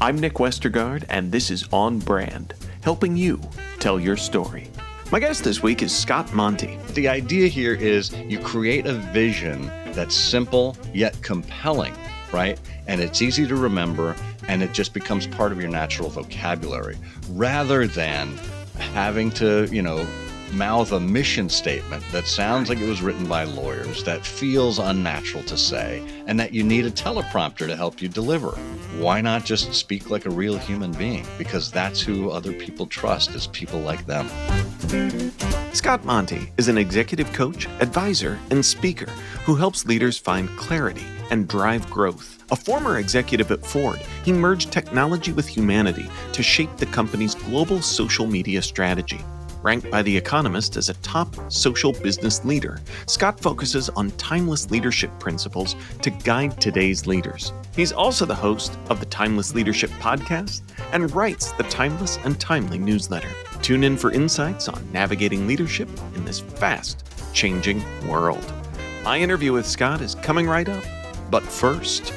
I'm Nick Westergaard, and this is On Brand, helping you tell your story. My guest this week is Scott Monty. The idea here is you create a vision that's simple yet compelling, right? And it's easy to remember, and it just becomes part of your natural vocabulary, rather than having to, mouth a mission statement that sounds like it was written by lawyers, that feels unnatural to say, and that you need a teleprompter to help you deliver. Why not just speak like a real human being? Because that's who other people trust, is people like them. Scott Monty is an executive coach, advisor, and speaker who helps leaders find clarity and drive growth. A former executive at Ford, he merged technology with humanity to shape the company's global social media strategy. Ranked by The Economist as a top social business leader, Scott focuses on timeless leadership principles to guide today's leaders. He's also the host of the Timeless Leadership podcast and writes the Timeless and Timely newsletter. Tune in for insights on navigating leadership in this fast-changing world. My interview with Scott is coming right up, but first...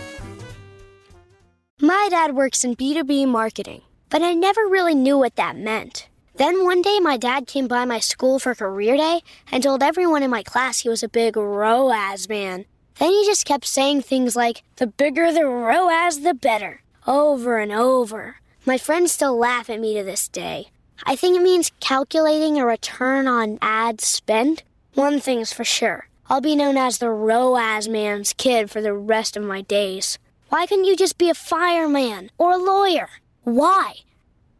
My dad works in B2B marketing, but I never really knew what that meant. Then one day my dad came by my school for career day and told everyone in my class he was a big ROAS man. Then he just kept saying things like, the bigger the ROAS, the better, over and over. My friends still laugh at me to this day. I think it means calculating a return on ad spend. One thing's for sure, I'll be known as the ROAS man's kid for the rest of my days. Why couldn't you just be a fireman or a lawyer? Why?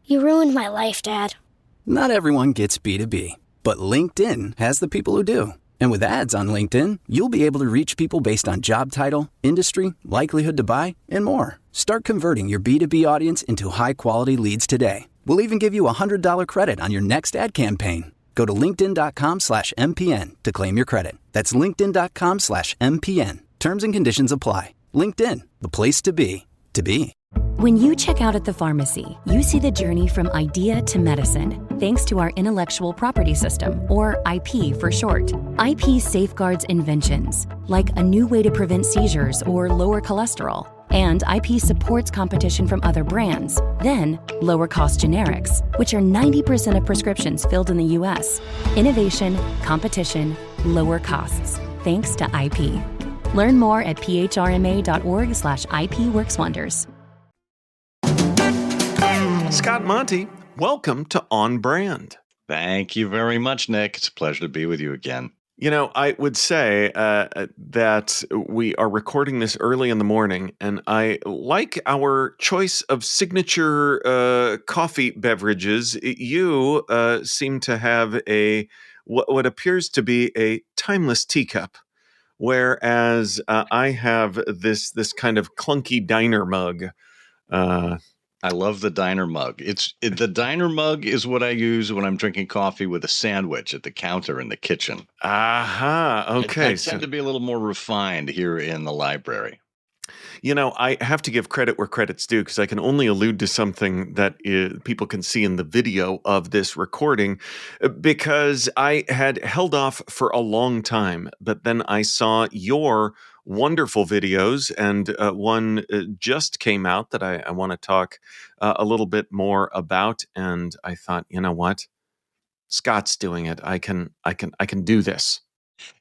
You ruined my life, Dad. Not everyone gets B2B, but LinkedIn has the people who do. And with ads on LinkedIn, you'll be able to reach people based on job title, industry, likelihood to buy, and more. Start converting your B2B audience into high-quality leads today. We'll even give you a $100 credit on your next ad campaign. Go to linkedin.com/MPN to claim your credit. That's linkedin.com/MPN. Terms and conditions apply. LinkedIn, the place to be, to be. When you check out at the pharmacy, you see the journey from idea to medicine, thanks to our intellectual property system, or IP for short. IP safeguards inventions, like a new way to prevent seizures or lower cholesterol. And IP supports competition from other brands, then lower cost generics, which are 90% of prescriptions filled in the U.S. Innovation, competition, lower costs, thanks to IP. Learn more at phrma.org/IPWorksWonders. Scott Monty, welcome to On Brand. Thank you very much, Nick. It's a pleasure to be with you again. I would say that we are recording this early in the morning, and I like our choice of signature coffee beverages. You seem to have what appears to be a timeless teacup, whereas I have this kind of clunky diner mug. I love the diner mug. The diner mug is what I use when I'm drinking coffee with a sandwich at the counter in the kitchen. Aha, okay. I tend to be a little more refined here in the library. I have to give credit where credit's due, because I can only allude to something that people can see in the video of this recording, because I had held off for a long time, but then I saw your wonderful videos, and one just came out that I want to talk a little bit more about, and I thought, you know what? Scott's doing it. I can do this.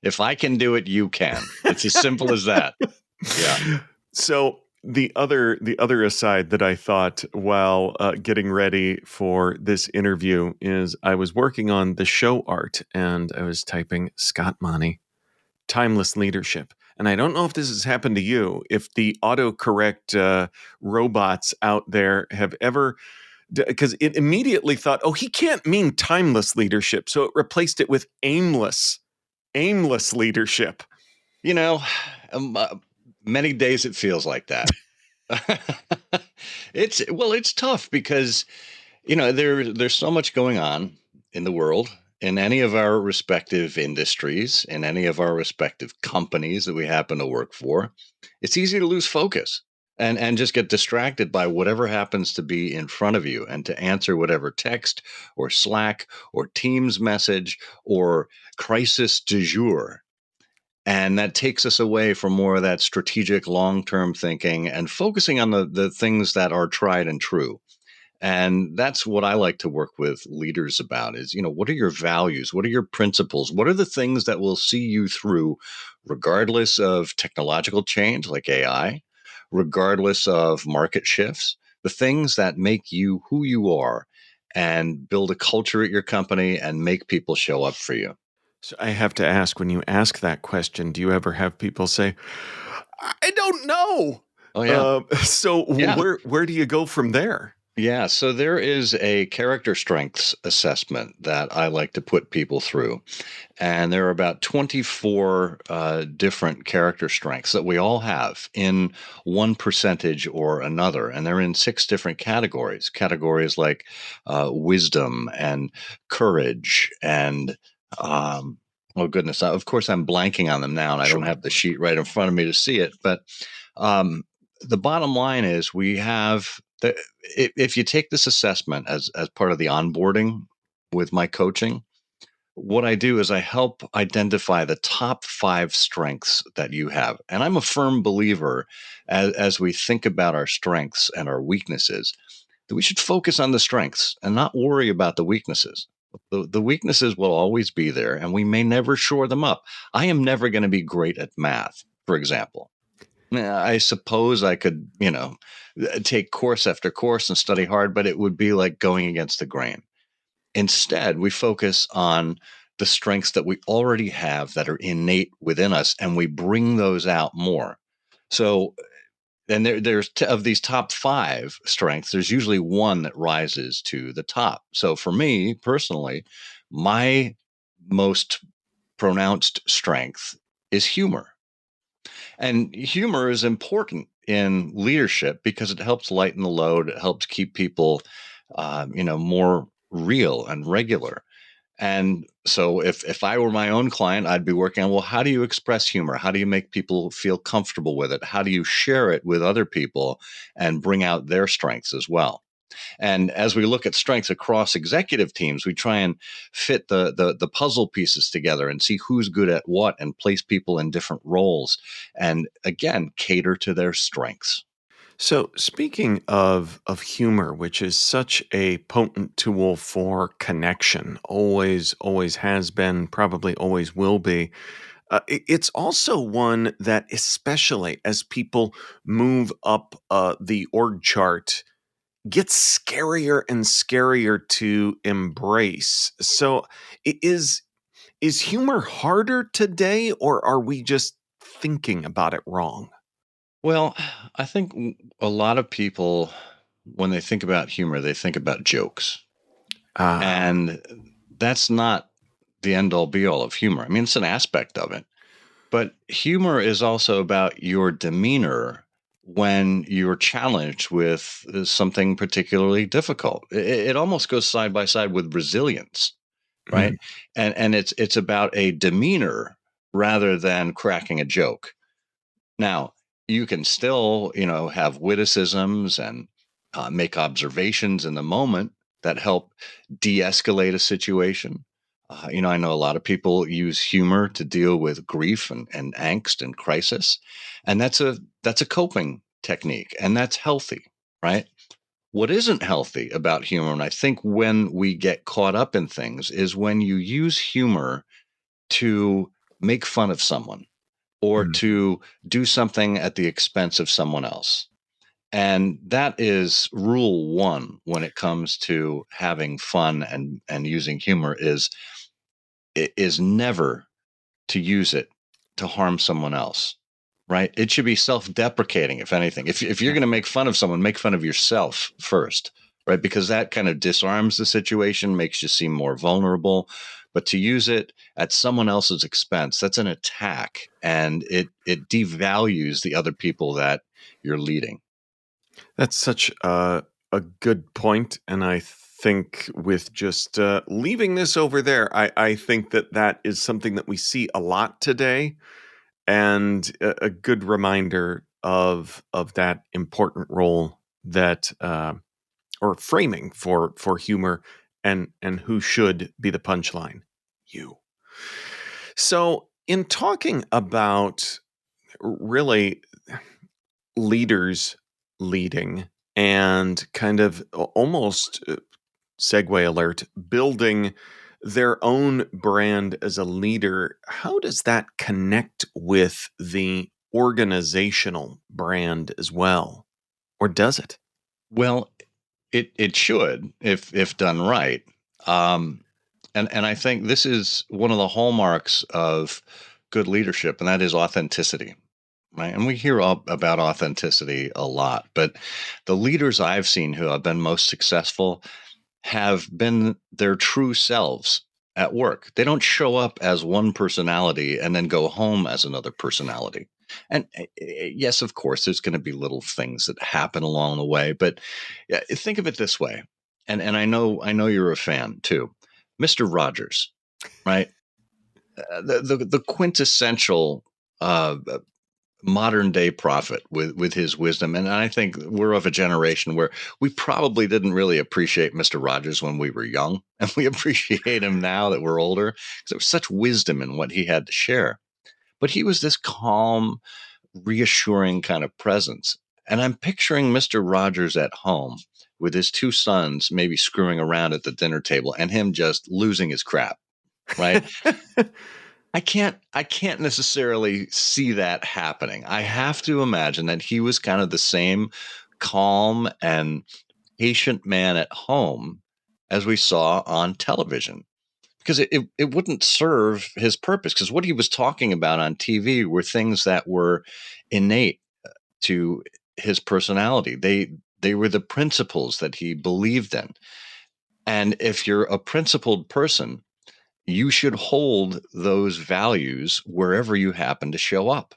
If I can do it, you can. It's as simple as that. Yeah. So the other aside that I thought while getting ready for this interview is I was working on the show art, and I was typing Scott Monty, timeless leadership. And I don't know if this has happened to you, if the autocorrect robots out there have ever, because it immediately thought, oh, he can't mean timeless leadership. So it replaced it with aimless leadership. Many days it feels like that. It's tough because, there's so much going on in the world, in any of our respective industries, in any of our respective companies that we happen to work for. It's easy to lose focus and just get distracted by whatever happens to be in front of you, and to answer whatever text or Slack or Teams message or crisis du jour. And that takes us away from more of that strategic long-term thinking and focusing on the things that are tried and true. And that's what I like to work with leaders about is, what are your values? What are your principles? What are the things that will see you through, regardless of technological change like AI, regardless of market shifts, the things that make you who you are and build a culture at your company and make people show up for you. So I have to ask, when you ask that question, do you ever have people say, I don't know? Oh, yeah. So Yeah. where do you go from there? Yeah, so there is a character strengths assessment that I like to put people through. And there are about 24 different character strengths that we all have in one percentage or another. And they're in six different categories. Categories like wisdom and courage and, oh goodness, of course, I'm blanking on them now, and I don't Sure. have the sheet right in front of me to see it. But um, the bottom line is we have the, if you take this assessment as part of the onboarding with my coaching, what I do is I help identify the top five strengths that you have. And I'm a firm believer as we think about our strengths and our weaknesses, that we should focus on the strengths and not worry about the weaknesses. The weaknesses will always be there and we may never shore them up. I am never going to be great at math, for example. I suppose I could, take course after course and study hard, but it would be like going against the grain. Instead, we focus on the strengths that we already have that are innate within us, and we bring those out more. So, and of these top five strengths, there's usually one that rises to the top. So, for me personally, my most pronounced strength is humor. And humor is important in leadership because it helps lighten the load. It helps keep people, more real and regular. And so if I were my own client, I'd be working on, well, how do you express humor? How do you make people feel comfortable with it? How do you share it with other people and bring out their strengths as well? And as we look at strengths across executive teams, we try and fit the puzzle pieces together and see who's good at what and place people in different roles. And again, cater to their strengths. So speaking of humor, which is such a potent tool for connection, always has been, probably always will be. It's also one that, especially as people move up the org chart, gets scarier and scarier to embrace. So, is humor harder today, or are we just thinking about it wrong? Well, I think a lot of people, when they think about humor, they think about jokes. Ah, And that's not the end all be all of humor. I mean, it's an aspect of it. But humor is also about your demeanor when you're challenged with something particularly difficult. It almost goes side by side with resilience, right? mm, And it's about a demeanor rather than cracking a joke. Now, you can still, have witticisms and make observations in the moment that help de-escalate a situation. I know a lot of people use humor to deal with grief and angst and crisis, and that's a coping technique, and that's healthy, right? What isn't healthy about humor, and I think when we get caught up in things, is when you use humor to make fun of someone or mm. to do something at the expense of someone else. And that is rule one when it comes to having fun and using humor is never to use it to harm someone else. Right? It should be self-deprecating, if anything. If you're going to make fun of someone, make fun of yourself first, right? Because that kind of disarms the situation, makes you seem more vulnerable. But to use it at someone else's expense, that's an attack, and it devalues the other people that you're leading. That's such a good point, and I think with just leaving this over there, I think that is something that we see a lot today, and a good reminder of that important role that or framing for humor and who should be the punchline. You. So In talking about really leaders leading and kind of almost segue alert, building their own brand as a leader, how does that connect with the organizational brand as well? Or does it? Well, it should if done right. Um, and I think this is one of the hallmarks of good leadership, and that is authenticity. Right. And we hear about authenticity a lot, but the leaders I've seen who have been most successful have been their true selves at work. They don't show up as one personality and then go home as another personality. And yes, of course, there's going to be little things that happen along the way, but think of it this way. And I know you're a fan too. Mr. Rogers, right? The quintessential modern day prophet with his wisdom. And I think we're of a generation where we probably didn't really appreciate Mr. Rogers when we were young, and we appreciate him now that we're older because there was such wisdom in what he had to share. But he was this calm, reassuring kind of presence. And I'm picturing Mr. Rogers at home with his two sons maybe screwing around at the dinner table and him just losing his crap, right? I can't necessarily see that happening. I have to imagine that he was kind of the same calm and patient man at home as we saw on television. Because it wouldn't serve his purpose. Because what he was talking about on TV were things that were innate to his personality. They were the principles that he believed in. And if you're a principled person, you should hold those values wherever you happen to show up,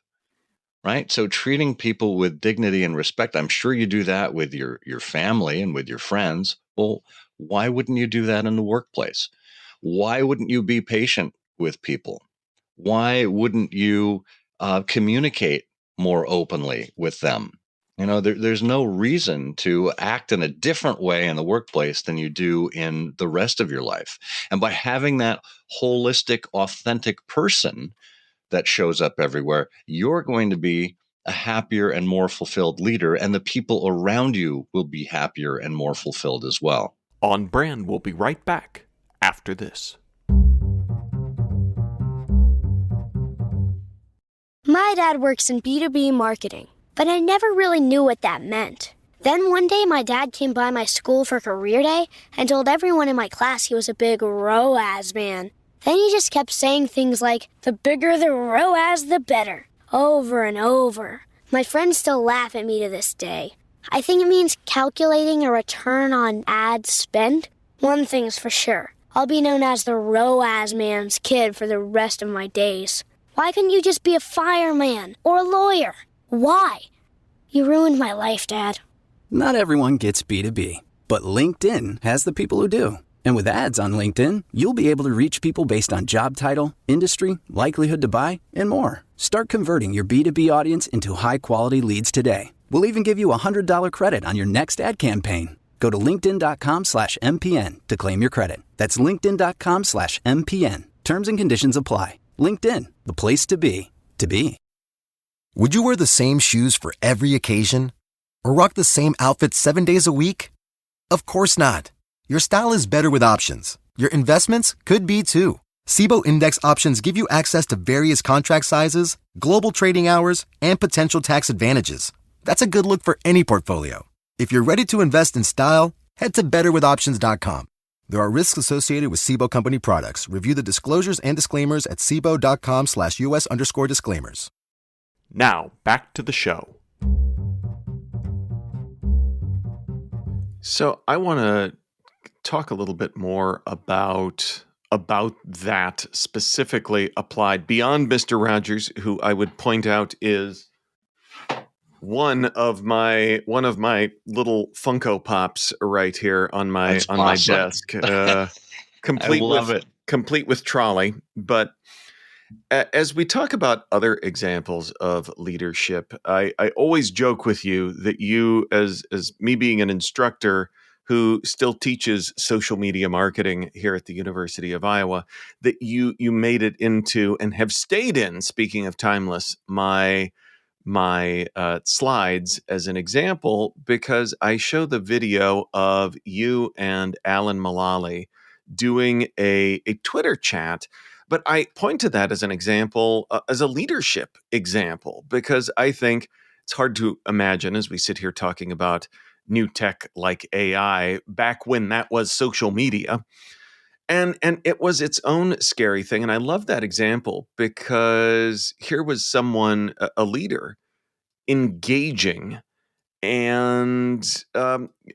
right? So treating people with dignity and respect, I'm sure you do that with your family and with your friends. Well, why wouldn't you do that in the workplace? Why wouldn't you be patient with people? Why wouldn't you communicate more openly with them? There's no reason to act in a different way in the workplace than you do in the rest of your life. And by having that holistic, authentic person that shows up everywhere, you're going to be a happier and more fulfilled leader, and the people around you will be happier and more fulfilled as well. On Brand will be right back after this. My dad works in B2B marketing, but I never really knew what that meant. Then one day my dad came by my school for career day and told everyone in my class he was a big ROAS man. Then he just kept saying things like, the bigger the ROAS, the better, over and over. My friends still laugh at me to this day. I think it means calculating a return on ad spend. One thing's for sure, I'll be known as the ROAS man's kid for the rest of my days. Why couldn't you just be a fireman or a lawyer? Why? You ruined my life, Dad. Not everyone gets B2B, but LinkedIn has the people who do. And with ads on LinkedIn, you'll be able to reach people based on job title, industry, likelihood to buy, and more. Start converting your B2B audience into high-quality leads today. We'll even give you a $100 credit on your next ad campaign. Go to linkedin.com/MPN to claim your credit. That's linkedin.com/MPN. Terms and conditions apply. LinkedIn, the place to be, to be. Would you wear the same shoes for every occasion? Or rock the same outfit 7 days a week? Of course not. Your style is better with options. Your investments could be too. SIBO Index options give you access to various contract sizes, global trading hours, and potential tax advantages. That's a good look for any portfolio. If you're ready to invest in style, head to betterwithoptions.com. There are risks associated with SIBO company products. Review the disclosures and disclaimers at sibo.com/US_disclaimers. Now, back to the show. So I want to talk a little bit more about that specifically applied beyond Mr. Rogers, who I would point out is one of my little Funko Pops right here on my That's on awesome. my desk, I love it. complete with trolley. But as we talk about other examples of leadership, I always joke with you that you, as me being an instructor, who still teaches social media marketing here at the University of Iowa, that you made it into and have stayed in, speaking of timeless, my slides as an example, because I show the video of you and Alan Mulally doing a Twitter chat. But I point to that as an example, as a leadership example, because I think it's hard to imagine as we sit here talking about new tech like AI back when that was social media. And it was its own scary thing. And I love that example because here was someone, a leader, engaging and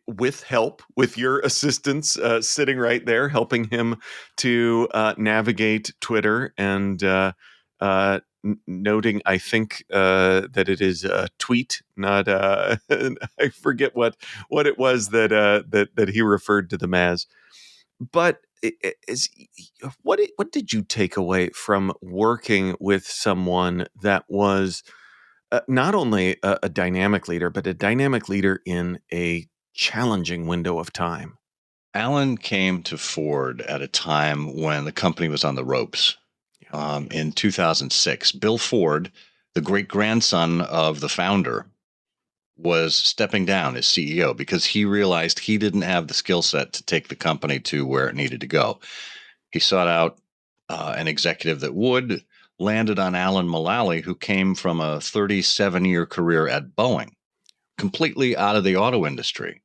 with help, with your assistance sitting right there, helping him to navigate Twitter and noting, I think that it is a tweet, not I forget what it was that he referred to them as. But what did you take away from working with someone that was not only a dynamic leader, but a dynamic leader in a challenging window of time? Alan came to Ford at a time when the company was on the ropes. In 2006, Bill Ford, the great grandson of the founder, was stepping down as CEO because he realized he didn't have the skill set to take the company to where it needed to go. He sought out an executive that would, landed on Alan Mulally, who came from a 37-year career at Boeing, completely out of the auto industry.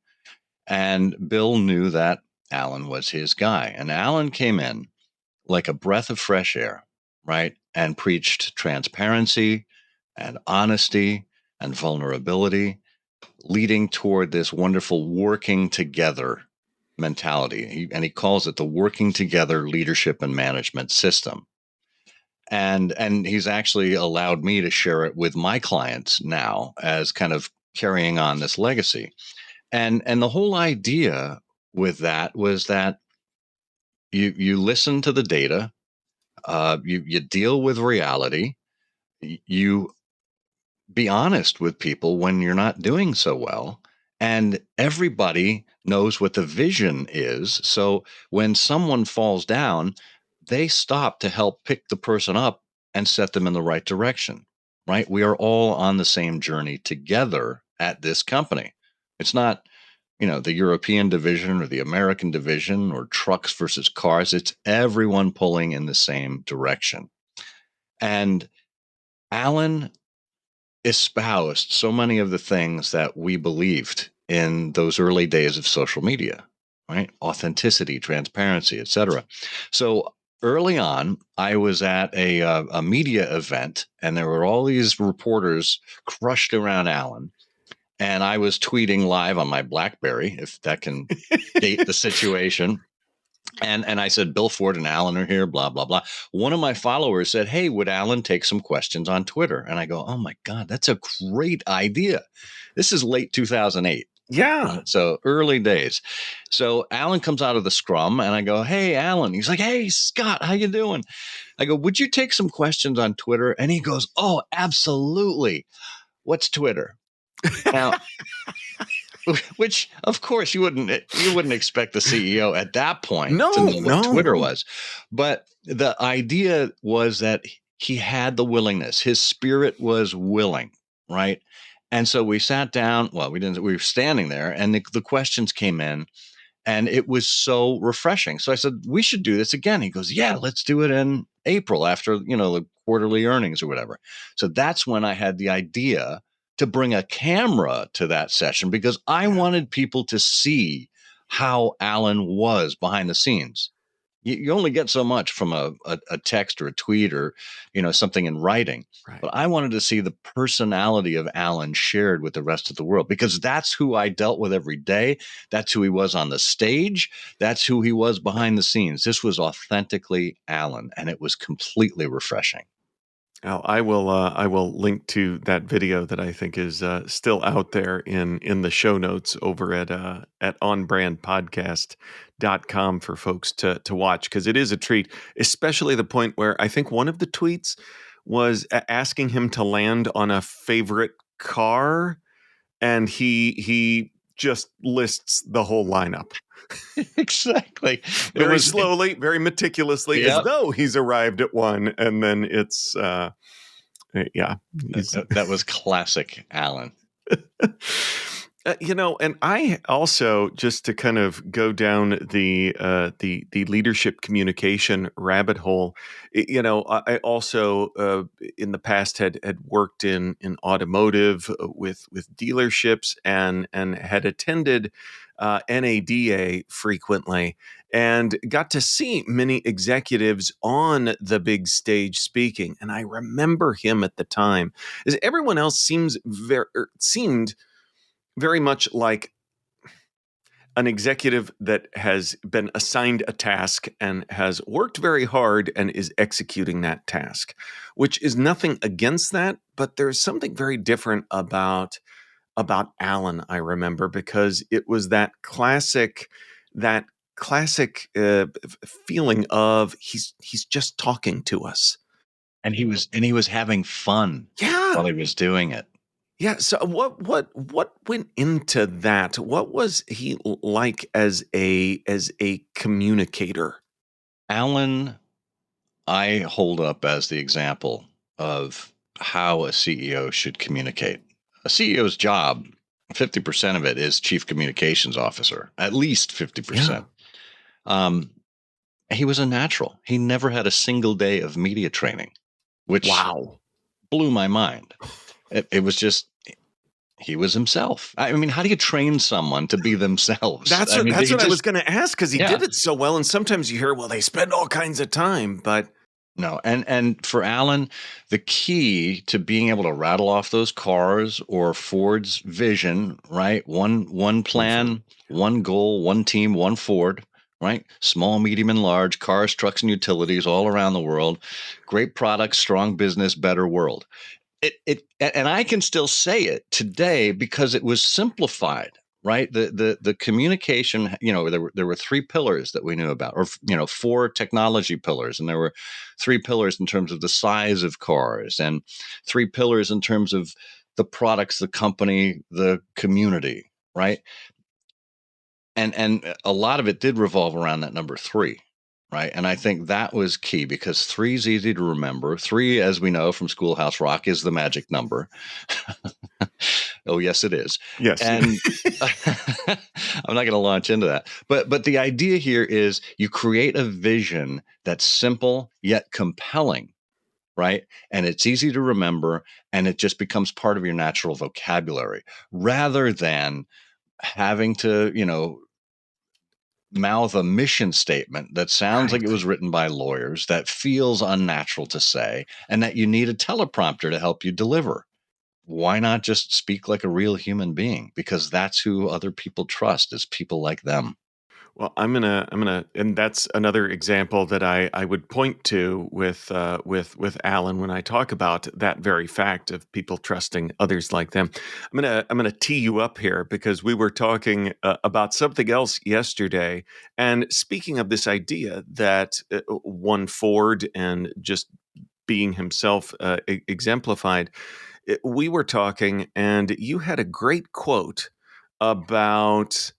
And Bill knew that Alan was his guy. And Alan came in like a breath of fresh air, right? And preached transparency and honesty and vulnerability, leading toward this wonderful working together mentality. And he calls it the working together leadership and management system. And he's actually allowed me to share it with my clients now as kind of carrying on this legacy. And the whole idea with that was that you listen to the data, you deal with reality, you be honest with people when you're not doing so well, and everybody knows what the vision is. So when someone falls down, they stop to help pick the person up and set them in the right direction, right? We are all on the same journey together at this company. It's not, the European division or the American division or trucks versus cars. It's everyone pulling in the same direction. And Alan espoused so many of the things that we believed in those early days of social media, right? Authenticity, transparency, etc. So early on, I was at a media event, and there were all these reporters crushed around Alan. And I was tweeting live on my BlackBerry, if that can date the situation. And I said, Bill Ford and Alan are here, blah, blah, blah. One of my followers said, hey, would Alan take some questions on Twitter? And I go, oh my God, that's a great idea. This is late 2008. Yeah. So early days. So Alan comes out of the scrum and I go, hey, Alan. He's like, hey, Scott, how you doing? I go, would you take some questions on Twitter? And he goes, oh, absolutely. What's Twitter? Now, which of course you wouldn't expect the CEO at that point to know what Twitter was. But the idea was that he had the willingness. His spirit was willing, right? And so we sat down. Well, we were standing there, and the questions came in, and it was so refreshing. So I said, we should do this again. He goes, yeah, let's do it in April after, the quarterly earnings or whatever. So that's when I had the idea to bring a camera to that session because I wanted people to see how Alan was behind the scenes. You only get so much from a text or a tweet or, something in writing. Right. But I wanted to see the personality of Alan shared with the rest of the world because that's who I dealt with every day. That's who he was on the stage. That's who he was behind the scenes. This was authentically Alan, and it was completely refreshing. Now, I will link to that video that I think is still out there in the show notes over at onbrandpodcast.com for folks to watch, because it is a treat, especially the point where I think one of the tweets was asking him to land on a favorite car, and he just lists the whole lineup Exactly. very slowly, very meticulously, as Yep. though he's arrived at one, and then it's yeah, he's That was classic Alan. And I also, just to kind of go down the leadership communication rabbit hole, I also in the past had worked in automotive with dealerships and had attended NADA frequently and got to see many executives on the big stage speaking. And I remember him at the time, as everyone else seemed very much like an executive that has been assigned a task and has worked very hard and is executing that task, which is nothing against that, but there's something very different about Alan, I remember, because it was that classic feeling of he's just talking to us. And he was having fun Yeah. while he was doing it. Yeah. So what went into that? What was he like as a communicator? Alan, I hold up as the example of how a CEO should communicate. A CEO's job, 50% of it is chief communications officer, at least 50%. Um, he was a natural. He never had a single day of media training, which Wow. blew my mind. It was just, he was himself. I mean, how do you train someone to be themselves? That's I what mean, that's he what I was just, going to ask, because he yeah. did it so well. And sometimes you hear, well, they spend all kinds of time, but No, and for Alan, the key to being able to rattle off those cars or Ford's vision, right? One plan, one goal, one team, one Ford, right? Small, medium, and large cars, trucks, and utilities all around the world. Great products, strong business, better world. And I can still say it today because it was simplified, right? The communication, there were three pillars that we knew about, or four technology pillars, and there were three pillars in terms of the size of cars, and three pillars in terms of the products, the company, the community, right? And a lot of it did revolve around that number three, right? And I think that was key because three is easy to remember. Three, as we know from Schoolhouse Rock, is the magic number. Oh, yes, it is. yes. And I'm not going to launch into that. But the idea here is you create a vision that's simple yet compelling, right? And it's easy to remember, and it just becomes part of your natural vocabulary rather than having to, mouth a mission statement that sounds like it was written by lawyers, that feels unnatural to say, and that you need a teleprompter to help you deliver. Why not just speak like a real human being? Because that's who other people trust, is people like them. Well, and that's another example that I would point to with Alan when I talk about that very fact of people trusting others like them. I'm gonna tee you up here, because we were talking about something else yesterday, and speaking of this idea that one Ford and just being himself exemplified, we were talking, and you had a great quote about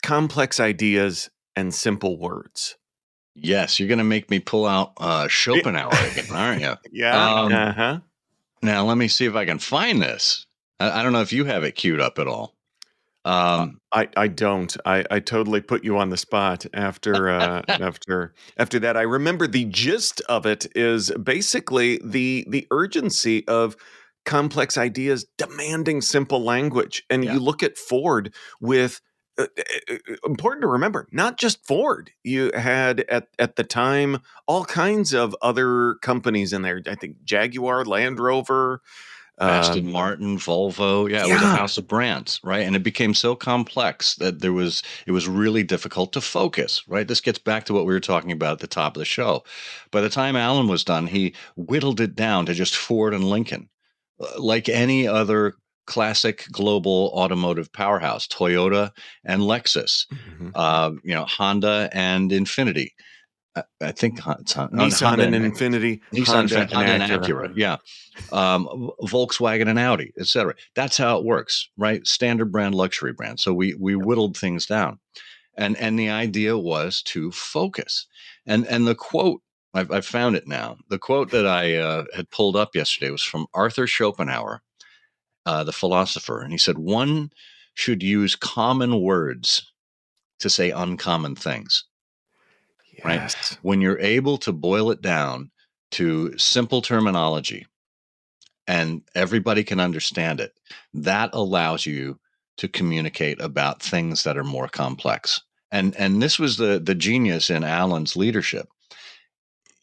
complex ideas and simple words. Yes, you're going to make me pull out Schopenhauer again, aren't you? Yeah. Uh-huh. Now, let me see if I can find this. I don't know if you have it queued up at all. I don't. I totally put you on the spot after after that. I remember the gist of it is basically the urgency of complex ideas demanding simple language. And Yeah. you look at Ford with important to remember, not just Ford. You had at the time all kinds of other companies in there. I think Jaguar, Land Rover, Aston Martin, Volvo, yeah, it was a house of brands, right? And it became so complex that it was really difficult to focus, right? This gets back to what we were talking about at the top of the show. By the time Alan was done, he whittled it down to just Ford and Lincoln. Like any other classic global automotive powerhouse, Toyota and Lexus, Mhm. Honda and Infiniti. I think it's Nissan and Infiniti, Honda and Acura. Yeah. Volkswagen and Audi, et cetera. That's how it works, right? Standard brand, luxury brand. So we whittled things down. And the idea was to focus. And the quote, I've found it now. The quote that I had pulled up yesterday was from Arthur Schopenhauer, the philosopher. And he said, one should use common words to say uncommon things. Right? Yes. When you're able to boil it down to simple terminology and everybody can understand it, that allows you to communicate about things that are more complex. And this was the genius in Alan's leadership.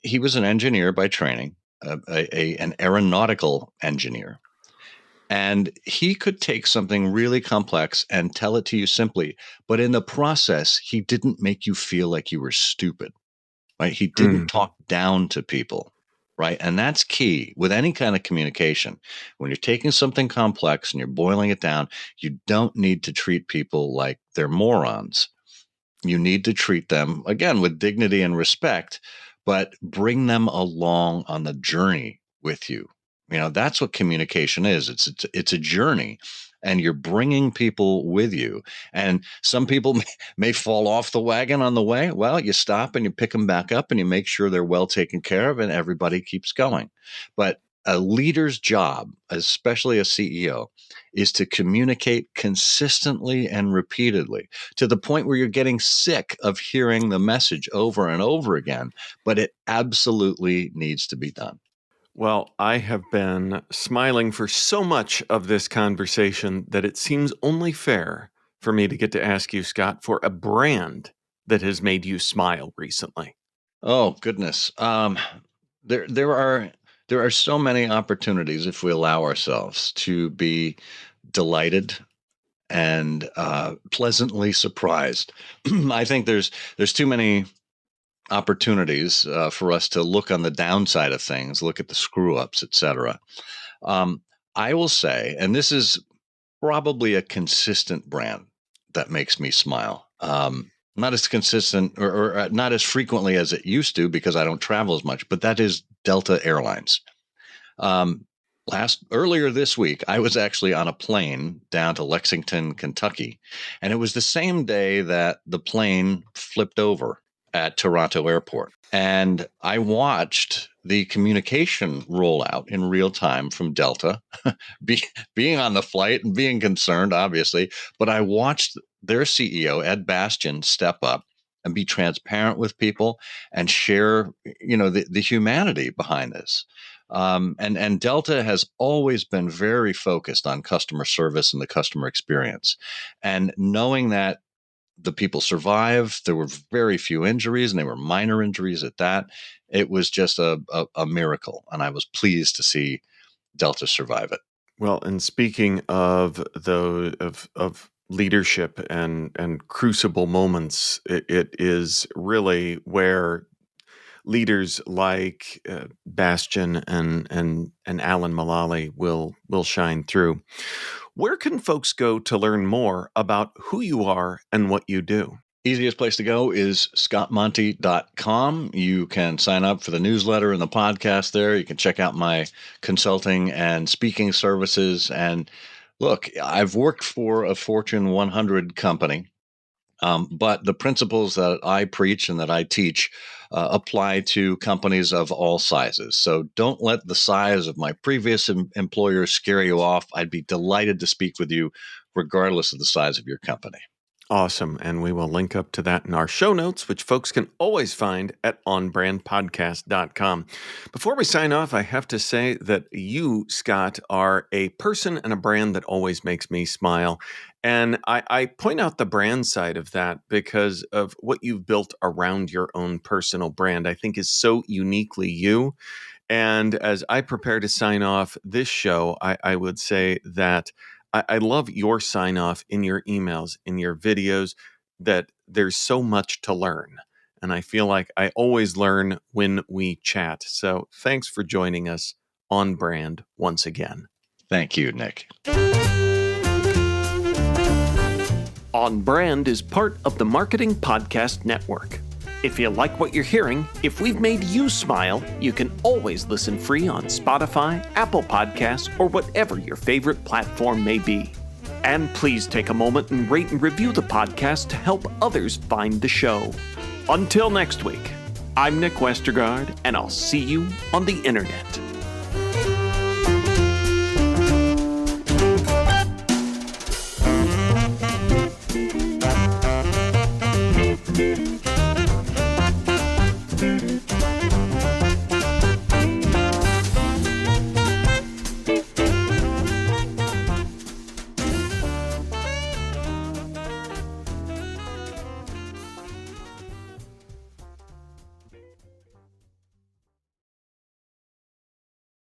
He was an engineer by training, an aeronautical engineer. And he could take something really complex and tell it to you simply. But in the process, he didn't make you feel like you were stupid. Right? He didn't talk down to people, right? And that's key with any kind of communication. When you're taking something complex and you're boiling it down, you don't need to treat people like they're morons. You need to treat them, again, with dignity and respect, but bring them along on the journey with you. That's what communication is. It's a journey, and you're bringing people with you. And some people may fall off the wagon on the way. Well, you stop and you pick them back up and you make sure they're well taken care of and everybody keeps going. But a leader's job, especially a CEO, is to communicate consistently and repeatedly to the point where you're getting sick of hearing the message over and over again. But it absolutely needs to be done. Well, I have been smiling for so much of this conversation that it seems only fair for me to get to ask you, Scott, for a brand that has made you smile recently. Oh, goodness. There are so many opportunities if we allow ourselves to be delighted and pleasantly surprised. I think there's too many opportunities for us to look on the downside of things, look at the screw ups, etc. I will say, and this is probably a consistent brand that makes me smile. Not as consistent or not as frequently as it used to because I don't travel as much, but that is Delta Airlines. Earlier this week, I was actually on a plane down to Lexington, Kentucky, and it was the same day that the plane flipped over at Toronto Airport. And I watched the communication roll out in real time from Delta, being on the flight and being concerned, obviously. But I watched their CEO, Ed Bastian, step up and be transparent with people and share, the humanity behind this. And Delta has always been very focused on customer service and the customer experience. And knowing that the people survived, there were very few injuries, and they were minor injuries at that. It was just a miracle, and I was pleased to see Delta survive it. Well, and speaking of of leadership and crucible moments, it is really where leaders like Bastian and Alan Mulally will shine through. Where can folks go to learn more about who you are and what you do? Easiest place to go is scottmonty.com. You can sign up for the newsletter and the podcast there. You can check out my consulting and speaking services. And look, I've worked for a Fortune 100 company. But the principles that I preach and that I teach apply to companies of all sizes. So don't let the size of my previous employer scare you off. I'd be delighted to speak with you regardless of the size of your company. Awesome. And we will link up to that in our show notes, which folks can always find at onbrandpodcast.com. Before we sign off, I have to say that you, Scott, are a person and a brand that always makes me smile. And I point out the brand side of that because of what you've built around your own personal brand, I think is so uniquely you. And as I prepare to sign off this show, I would say that I love your sign off in your emails, in your videos, that there's so much to learn. And I feel like I always learn when we chat. So thanks for joining us on Brand once again. Thank you, Nick. On Brand is part of the Marketing Podcast Network. If you like what you're hearing, if we've made you smile, you can always listen free on Spotify, Apple Podcasts, or whatever your favorite platform may be. And please take a moment and rate and review the podcast to help others find the show. Until next week, I'm Nick Westergaard, and I'll see you on the internet.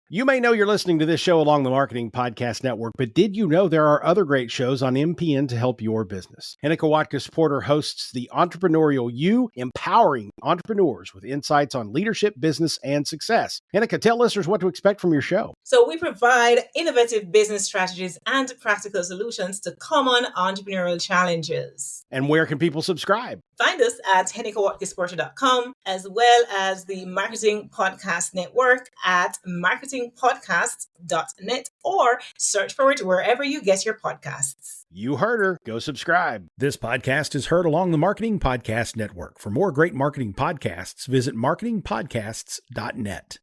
You may know you're listening to this show along the Marketing Podcast Network, but did you know there are other great shows on MPN to help your business? Hennika Watkins-Porter hosts The Entrepreneurial You, empowering entrepreneurs with insights on leadership, business, and success. Hennika, tell listeners what to expect from your show. So we provide innovative business strategies and practical solutions to common entrepreneurial challenges. And where can people subscribe? Find us at hennikawatkisporter.com, as well as the Marketing Podcast Network at marketingpodcasts.net, or search for it wherever you get your podcasts. You heard her. Go subscribe. This podcast is heard along the Marketing Podcast Network. For more great marketing podcasts, visit marketingpodcasts.net.